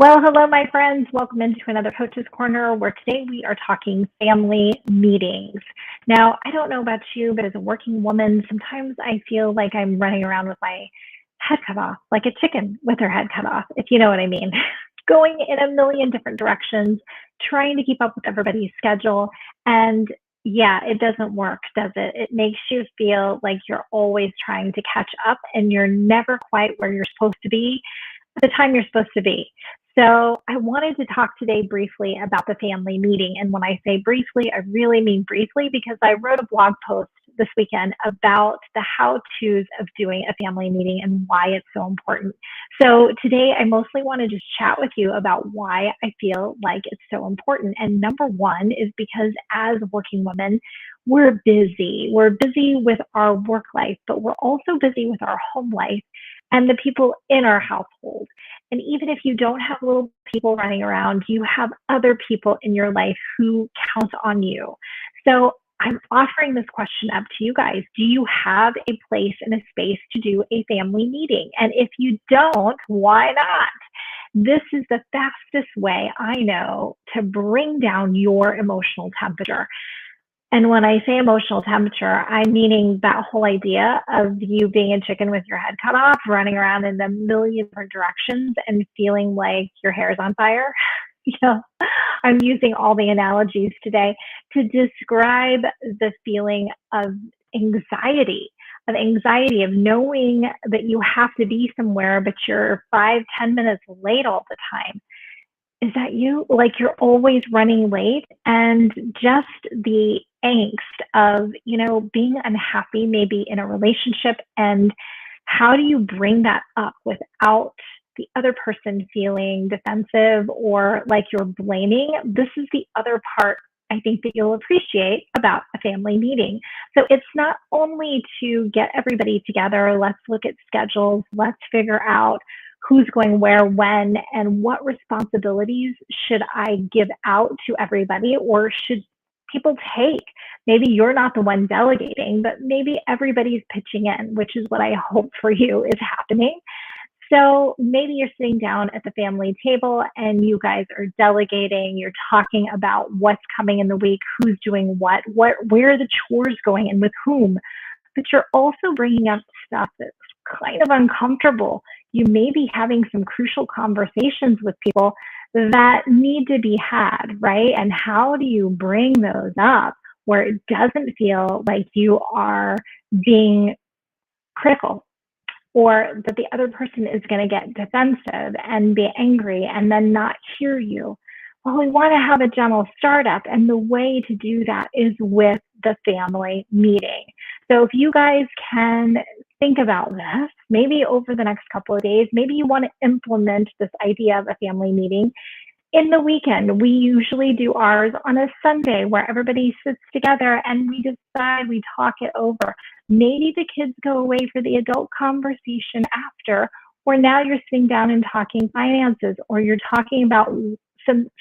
Well, hello, my friends. Welcome into another Coach's Corner where today we are talking family meetings. Now, I don't know about you, but as a working woman, sometimes I feel like I'm running around with my head cut off, like a chicken with her head cut off, if you know what I mean. Going in a million different directions, trying to keep up with everybody's schedule. And yeah, it doesn't work, does it? It makes you feel like you're always trying to catch up and you're never quite where you're supposed to be at the time you're supposed to be. So I wanted to talk today briefly about the family meeting. And when I say briefly, I really mean briefly because I wrote a blog post this weekend about the how-tos of doing a family meeting and why it's so important. So today I mostly want to just chat with you about why I feel like it's so important. And number one is because as working women, we're busy. We're busy with our work life, but we're also busy with our home life and the people in our household. And even if you don't have little people running around, you have other people in your life who count on you. So I'm offering this question up to you guys. Do you have a place and a space to do a family meeting? And if you don't, why not? This is the fastest way I know to bring down your emotional temperature. And when I say emotional temperature, I'm meaning that whole idea of you being a chicken with your head cut off, running around in a million different directions and feeling like your hair is on fire. You know, I'm using all the analogies today to describe the feeling of anxiety of knowing that you have to be somewhere, but you're 5-10 minutes late all the time. Is that you? Like you're always running late, and just the angst of, being unhappy maybe in a relationship, and how do you bring that up without the other person feeling defensive or like you're blaming? This is the other part I think that you'll appreciate about a family meeting. So it's not only to get everybody together, let's look at schedules, let's figure out who's going where, when, and what responsibilities should I give out to everybody, or should people take? Maybe you're not the one delegating, but maybe everybody's pitching in, which is what I hope for you is happening. So maybe you're sitting down at the family table and you guys are delegating, you're talking about what's coming in the week, who's doing what, where are the chores going and with whom, but you're also bringing up stuff that's kind of uncomfortable. You may be having some crucial conversations with people that need to be had, right? And how do you bring those up where it doesn't feel like you are being critical, or that the other person is going to get defensive and be angry and then not hear you? Well, we want to have a gentle startup, and the way to do that is with the family meeting. So if you guys can think about this, maybe over the next couple of days, maybe you want to implement this idea of a family meeting in the weekend. We usually do ours on a Sunday where everybody sits together and we decide, we talk it over. Maybe the kids go away for the adult conversation after, or now you're sitting down and talking finances, or you're talking about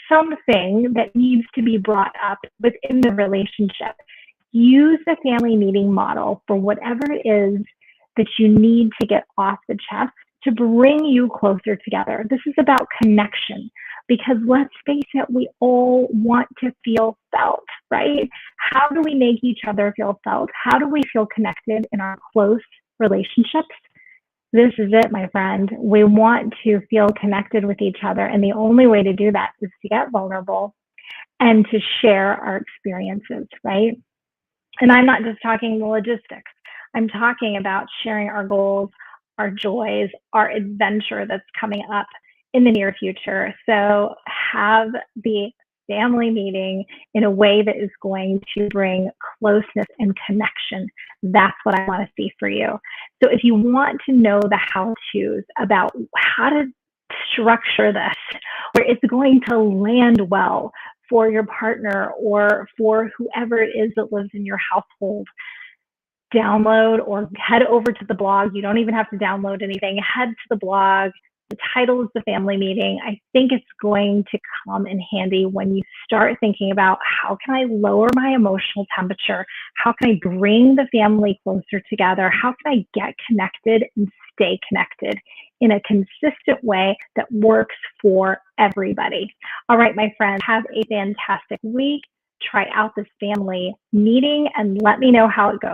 something that needs to be brought up within the relationship. Use the family meeting model for whatever it is that you need to get off the chest to bring you closer together. This is about connection, because let's face it, we all want to feel felt, right? How do we make each other feel felt? How do we feel connected in our close relationships? This is it, my friend. We want to feel connected with each other, and the only way to do that is to get vulnerable and to share our experiences, right? And I'm not just talking the logistics. I'm talking about sharing our goals, our joys, our adventure that's coming up in the near future. So have the family meeting in a way that is going to bring closeness and connection. That's what I want to see for you. So if you want to know the how-tos about how to structure this, where it's going to land well for your partner or for whoever it is that lives in your household, download or head over to the blog. You don't even have to download anything. Head to the blog. The title is The Family Meeting. I think it's going to come in handy when you start thinking about, how can I lower my emotional temperature? How can I bring the family closer together? How can I get connected and stay connected in a consistent way that works for everybody. All right, my friends, have a fantastic week. Try out this family meeting and let me know how it goes.